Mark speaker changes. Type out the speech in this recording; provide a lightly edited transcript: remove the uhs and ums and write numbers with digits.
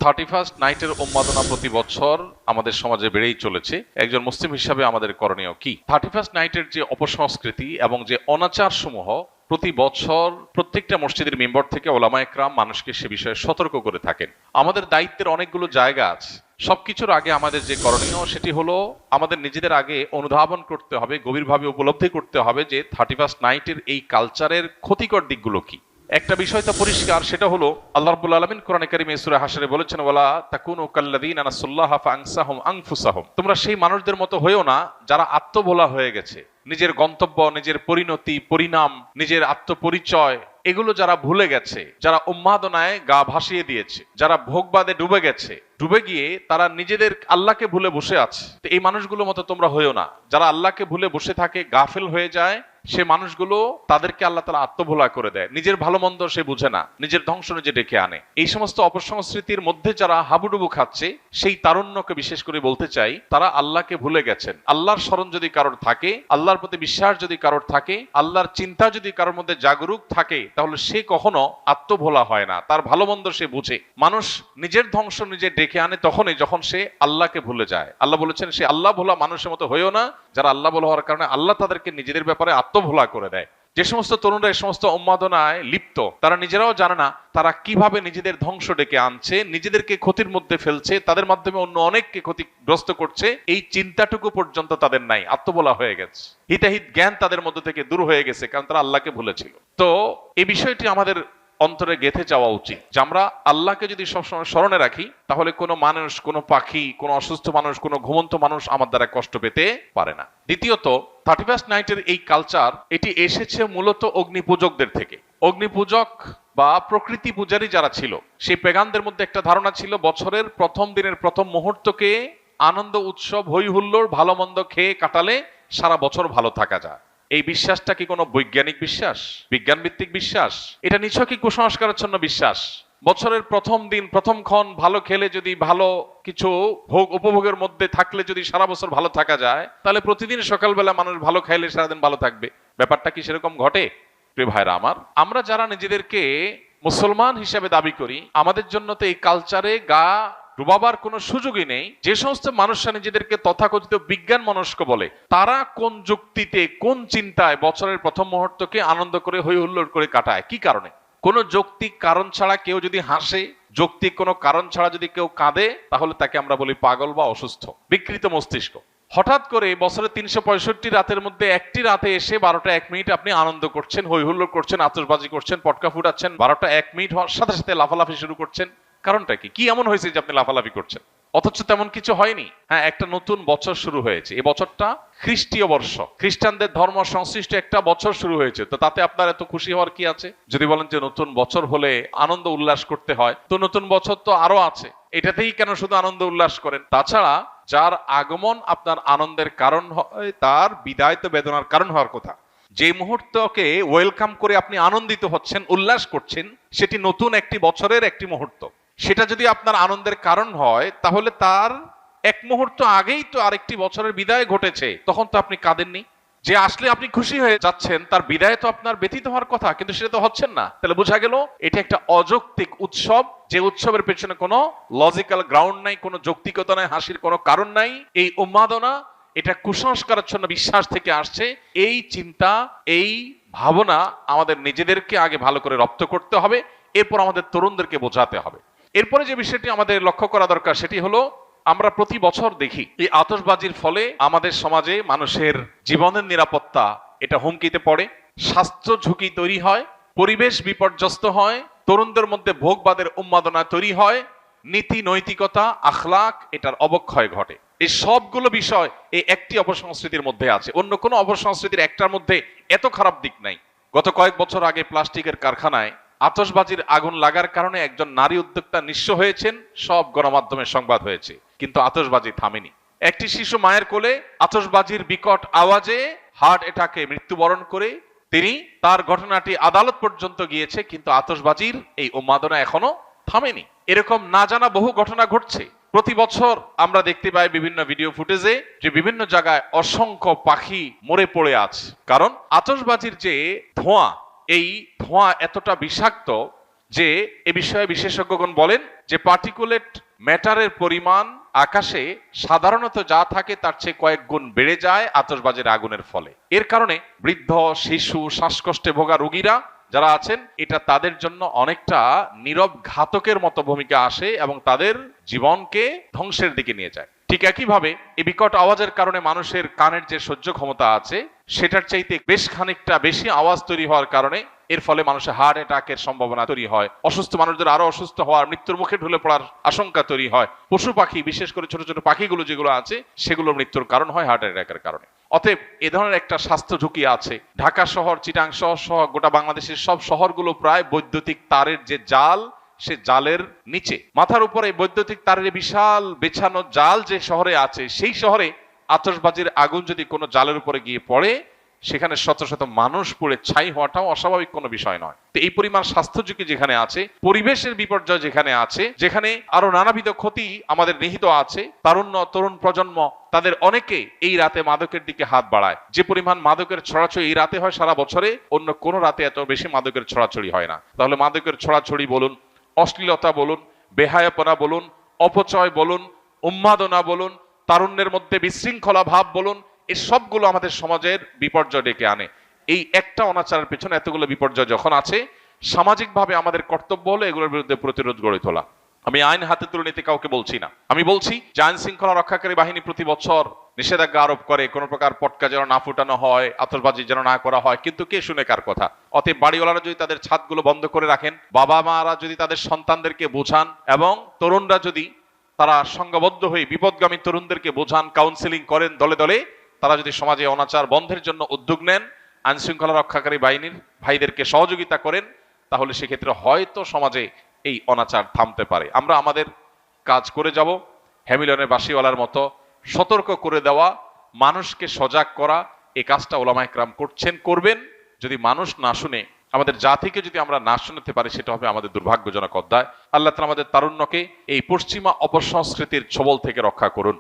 Speaker 1: 31st নাইটের উন্মাদনা প্রতি বছর আমাদের সমাজে বেড়েই চলেছে। একজন মুসলিম হিসাবে আমাদের করণীয় কি? 31st নাইটের যে অপসংস্কৃতি এবং যে অনাচার সমূহ প্রতি বছর প্রত্যেকটা মসজিদের মেম্বার থেকে ওলামায়ে কেরাম মানুষকে সে বিষয়ে সতর্ক করে থাকেন। আমাদের দায়িত্বের অনেকগুলো জায়গা আছে। সবকিছুর আগে আমাদের যে করণীয় সেটি হলো আমাদের নিজেদের আগে অনুধাবন করতে হবে, গভীরভাবে উপলব্ধি করতে হবে যে 31st নাইটের এই কালচারের ক্ষতিকর দিকগুলো কি। একটা বিষয় তো পরিষ্কার, সেটা হলো আল্লাহ রাব্বুল আলামিন কোরআনে কারিমে সূরা হাশরে বলেছেন, ওয়ালা তাকুনু কাল্লাযীনা নাসুল্লাহা ফাআনসাহুম আনফুসাহুম, তোমরা সেই মানুষদের মতো হইও না যারা আত্মভোলা হয়ে গেছে। নিজের গন্তব্য, নিজের পরিণতি, পরিণাম, নিজের আত্মপরিচয় এগুলো যারা ভুলে গেছে, যারা উন্মাদনায় গা ভাসিয়ে দিয়েছে, যারা ভোগবাদে ডুবে গেছে, ডুবে গিয়ে তারা নিজেদের আল্লাহকে ভুলে বসে আছে। তো এই মানুষগুলোর মতো তোমরা হইও না। যারা আল্লাহকে ভুলে বসে থাকে, গাফেল হয়ে যায়, সে মানুষগুলো তাদেরকে আল্লাহ তাআলা আত্মভোলা করে দেয়। নিজের ভালো মন্দ সে বুঝে না, নিজের ধ্বংস নিজে ডেকে আনে। এই সমস্ত অপসংস্কৃতির মধ্যে যারা হাবুডুবু খাচ্ছে, সেই তারুণ্যকে বিশেষ করে বলতে চাই, তারা আল্লাহকে ভুলে গেছেন। আল্লাহর স্মরণ যদি কারোর থাকে, আল্লাহর প্রতি বিশ্বাস যদি কারোর থাকে, আল্লাহর চিন্তা যদি কারোর মধ্যে জাগরুক থাকে, তাহলে সে কখনো আত্মভোলা হয় না। তার ভালো মন্দ সে বুঝে। মানুষ নিজের ধ্বংস নিজে ডেকে আনে তখনই যখন সে আল্লাহকে ভুলে যায়। আল্লাহ বলেছেন, সে আল্লাহ ভোলা মানুষের মতো হইও না, যারা আল্লাহ ভোলা হওয়ার কারণে আল্লাহ তাদেরকে নিজেদের ব্যাপারে আত্মভোলা করে দেয়। যে সমস্ত তরুণরা এই সমস্ত উন্মাদনায় লিপ্ত, তারা নিজেরাও জানে না তারা কিভাবে নিজেদের ধ্বংস ডেকে আনছে, নিজেদেরকে ক্ষতির মধ্যে ফেলছে, তাদের মাধ্যমে অন্য অনেককে ক্ষতিগ্রস্ত করছে। এই চিন্তাটুকু পর্যন্ত তাদের নাই, আত্মভোলা হয়ে গেছে। হিতাহিত জ্ঞান তাদের মধ্যে থেকে দূর হয়ে গেছে, কারণ তারা আল্লাহকে ভুলেছিল। তো এই বিষয়টি আমাদের অন্তরে গেঁথে যাওয়া উচিত যে আমরা আল্লাহকে যদি সবসময় স্মরণে রাখি, তাহলে কোনো মানুষ, কোনো পাখি, কোনো অসুস্থ মানুষ, কোনো ঘুমন্ত মানুষ আমার দ্বারা কষ্ট পেতে পারে না। দ্বিতীয়ত, 31st নাইটের এই কালচার এটি এসেছে মূলত অগ্নিপূজকদের থেকে। অগ্নিপূজক বা প্রকৃতি পূজারী যারা ছিল, সেই পেগানদের মধ্যে একটা ধারণা ছিল বছরের প্রথম দিনের প্রথম মুহূর্তকে আনন্দ, উৎসব, হই হুল্লোড়, ভালো মন্দ খেয়ে কাটালে সারা বছর ভালো থাকা যায়। এই বিশ্বাসটা কি কোনো বৈজ্ঞানিক বিশ্বাস, বিজ্ঞান ভিত্তিক বিশ্বাস? এটা নিছকই কুসংস্কারাচ্ছন্ন বিশ্বাস। বছরের প্রথম দিন, প্রথম ক্ষণ ভালো খেলে, যদি ভালো কিছু ভোগ উপভোগের মধ্যে থাকলে যদি সারা বছর ভালো থাকা যায়, তাহলে প্রতিদিন সকালবেলা মানুষ ভালো খাইলে সারাদিন ভালো থাকবে। ব্যাপারটা কি সেরকম ঘটে? প্রিয় ভাইরা আমার, আমরা যারা নিজেদেরকে মুসলমান হিসেবে দাবি করি, আমাদের জন্য তো এই কালচারে গা ডুবাবার কোনো সুযোগই নেই। যে সমস্ত মানুষরা নিজেদেরকে তথাকথিত বিজ্ঞান মনস্ক বলে, তারা কোন যুক্তিতে, কোন চিন্তায় বছরের প্রথম মুহূর্তকে আনন্দ করে হই হুল্লোড় করে কাটায়? কি কারণে? কোনো যৌক্তিক কারণ ছাড়া কেউ যদি হাসে, যৌক্তিক কোনো কারণ ছাড়া যদি কেউ কাঁদে, তাহলে তাকে আমরা বলি পাগল বা অসুস্থ, বিকৃত মস্তিষ্ক। হঠাৎ করে বছরের 365 রাতের মধ্যে একটি রাতে এসে 12টা 1 মিনিট আপনি আনন্দ করছেন, হই হুল্লোড় করছেন, আতশবাজি করছেন, পটকা ফুটাচ্ছেন, 12টা 1 মিনিট হওয়ার সাথে সাথে লাফালাফি শুরু করছেন। কারণটা কি? কি এমন হয়েছে যে আপনি লাফালাফি করছেন? অথচ তেমন কিছু হয়নি। হ্যাঁ, একটা নতুন বছর শুরু হয়েছে। এই বছরটা খ্রিস্টীয় বর্ষ, খ্রিস্টানদের ধর্ম সংশ্লিষ্ট একটা বছর শুরু হয়েছে। তো তাতে আপনার এত খুশি হওয়ার কি আছে? যদি বলেন যে নতুন বছর হলে আনন্দ উল্লাস করতে হয়, তো নতুন বছর তো আরো আছে, এটাতেই কেন শুধু আনন্দ উল্লাস করেন? তাছাড়া যার আগমন আপনার আনন্দের কারণ হয়, তার বিদায় তো বেদনার কারণ হওয়ার কথা। যে মুহূর্তকে ওয়েলকাম করে আপনি আনন্দিত হচ্ছেন, উল্লাস করছেন, সেটি নতুন একটি বছরের একটি মুহূর্ত। সেটা যদি আপনার আনন্দের কারণ হয়, তাহলে তার এক মুহূর্ত আগেই তো আরেকটি বছরের বিদায় ঘটেছে, তখন তো আপনি কাঁদেননি। যে আসলে আপনি খুশি হয়ে যাচ্ছেন, তার বিদায় তো আপনার ব্যতীত হওয়ার কথা, কিন্তু সেটা তো হচ্ছেন না। তাহলে বোঝা গেল এটা একটা অযৌক্তিক উৎসব, যে উৎসবের পেছনে কোনো লজিক্যাল গ্রাউন্ড নাই, কোনো যৌক্তিকতা নাই, হাসির কোনো কারণ নাই। এই উন্মাদনা, এটা কুসংস্কারাচ্ছন্ন বিশ্বাস থেকে আসছে। এই চিন্তা, এই ভাবনা আমাদের নিজেদেরকে আগে ভালো করে রপ্ত করতে হবে, এরপর আমাদের তরুণদেরকে বোঝাতে হবে। এরপরে যে বিষয়টি আমাদের লক্ষ্য করা দরকার, সেটি হলো আমরা প্রতি বছর দেখি এই আতশবাজির ফলে আমাদের সমাজে মানুষের জীবনের নিরাপত্তা এটা হুমকিতে পড়ে, স্বাস্থ্য ঝুঁকি তৈরি হয়, পরিবেশ বিপর্যস্ত হয়, তরুণদের মধ্যে ভোগবাদের উন্মাদনা তৈরি হয়, নীতি নৈতিকতা, আখলাক এটার অবক্ষয় ঘটে। এই সবগুলো বিষয় এই একটি অপসংস্কৃতির মধ্যে আছে। অন্য কোনো অপসংস্কৃতির একটার মধ্যে এত খারাপ দিক নাই। গত কয়েক বছর আগে প্লাস্টিকের কারখানায় আতশবাজির আগুন লাগার কারণে একজন নারী উদ্যোক্তা নিঃস্ব হয়েছেন, সব গণমাধ্যমে সংবাদ হয়েছে, কিন্তু আতশবাজি থামেনি। একটি শিশু মায়ের কোলে আতশবাজির বিকট আওয়াজে হার্ট অ্যাটাকে মৃত্যুবরণ করে তিনি, তার ঘটনাটি আদালত পর্যন্ত গিয়েছে, কিন্তু আতশবাজির এই উন্মাদনা এখনো থামেনি। এরকম না জানা বহু ঘটনা ঘটছে। প্রতি বছর আমরা দেখতে পাই বিভিন্ন ভিডিও ফুটেজে যে বিভিন্ন জায়গায় অসংখ্য পাখি মরে পড়ে আছে। কারণ আতশবাজির যে ধোঁয়া, এই ধোঁয়া এতটা বিষাক্ত যে এ বিষয়ে বিশেষজ্ঞগণ বলেন যে পার্টিকুলেট ম্যাটারের পরিমাণ আকাশে সাধারণত যা থাকে তার চেয়ে কয়েক গুণ বেড়ে যায় আতশবাজির আগুনের ফলে। এর কারণে বৃদ্ধ, শিশু, শ্বাসকষ্টে ভোগা রোগীরা যারা আছেন, এটা তাদের জন্য অনেকটা নীরব ঘাতকের মতো ভূমিকা আসে এবং তাদের জীবনকে ধ্বংসের দিকে নিয়ে যায়। ঠিক একইভাবে এই বিকট আওয়াজের কারণে মানুষের কানের যে সহ্য ক্ষমতা আছে সেটার চাইতে বেশ খানিকটা বেশি আওয়াজ তৈরি হওয়ার কারণে এর ফলে মানুষের হার্ট অ্যাটাকের সম্ভাবনা তৈরি হয়, অসুস্থ মানুষদের আরো অসুস্থ হওয়ার, মৃত্যুর মুখে ঢলে পড়ার আশঙ্কা তৈরি হয়। পশু পাখি, বিশেষ করে ছোট ছোট পাখিগুলো যেগুলো আছে, সেগুলোর মৃত্যুর কারণ হয় হার্ট অ্যাটাকের কারণে। অতএব এ ধরনের একটা স্বাস্থ্য ঝুঁকি আছে। ঢাকা শহর, চিটাং শহর সহ গোটা বাংলাদেশের সব শহরগুলো প্রায় বৈদ্যুতিক তারের যে জাল, সে জালের নিচে, মাথার উপরে বৈদ্যুতিক তারের বিশাল বেছানো জাল যে শহরে আছে, সেই শহরে আতশবাজির আগুন যদি কোনো জালের উপরে গিয়ে পড়ে, সেখানে শত শত মানুষ পুড়ে ছাই হওয়াটাও অস্বাভাবিক কোনো বিষয় নয়। তো এই পরিমাণ স্বাস্থ্য ঝুঁকি যেখানে আছে, পরিবেশের বিপর্যয় যেখানে আছে, যেখানে আরো নানাবিধ ক্ষতি আমাদের নিহিত আছে, তারুণ্য, তরুণ প্রজন্ম তাদের অনেকে এই রাতে মাদকের দিকে হাত বাড়ায়। যে পরিমাণ মাদকের ছড়াছড়ি এই রাতে হয়, সারা বছরে অন্য কোনো রাতে এত বেশি মাদকের ছড়াছড়ি হয় না। তাহলে মাদকের ছড়াছড়ি বলুন, অশ্লীলতা বলুন, বেহায়াপনা বলুন, অপচয় বলুন, উন্মাদনা বলুন, তারুণ্যের মধ্যে বিশৃঙ্খলা ভাব বলুন, এই সবগুলো আমাদের সমাজের বিপর্যয় ডেকে আনে। এই একটা অনাচারের পেছনে এতগুলো বিপর্যয় যখন আছে, সামাজিকভাবে আমাদের কর্তব্য হলো এগুলোর বিরুদ্ধে প্রতিরোধ গড়ে তোলা। আমি আইন হাতে তুলে নিতে কাউকে বলছি না। আমি বলছি যে আইন শৃঙ্খলা রক্ষাকারী বাহিনী প্রতি বছর নিষেধাজ্ঞা আরোপ করে, কোনো প্রকার পটকা যেন না ফুটানো হয়, আতশবাজি যেন না করা হয়, কিন্তু কে শুনে কার কথা? অতএব বাড়িওয়ালারা যদি তাদের ছাদগুলো বন্ধ করে রাখেন, বাবা মারা যদি তাদের সন্তানদেরকে বোঝান, এবং তরুণরা যদি তারা সংঘবদ্ধ হয়ে বিপদগামী তরুণদেরকে বোঝান, কাউন্সিলিং করেন দলে দলে, তারা যদি সমাজে অনাচার বন্ধের জন্য উদ্যোগ নেন, আইন শৃঙ্খলা রক্ষাকারী বাহিনীর ভাইদেরকে সহযোগিতা করেন, তাহলে সেক্ষেত্রে হয়তো সমাজে এই অনাচার থামতে পারে। আমরা আমাদের কাজ করে যাব, হ্যামিলনের বাঁশিওয়ালার মতো সতর্ক করে দেওয়া, মানুষকে সজাগ করা। এই কাজটা ওলামায়ে কেরাম করছেন, করবেন। যদি মানুষ না শুনে, আমাদের জাতিকে যদি আমরা না শুনতে পারি, সেটা হবে আমাদের দুর্ভাগ্যজনক অধ্যায়। আল্লাহ তাআলা আমাদের তারুণ্যকে এই পশ্চিমা অপসংস্কৃতির ছোবল থেকে রক্ষা করুন।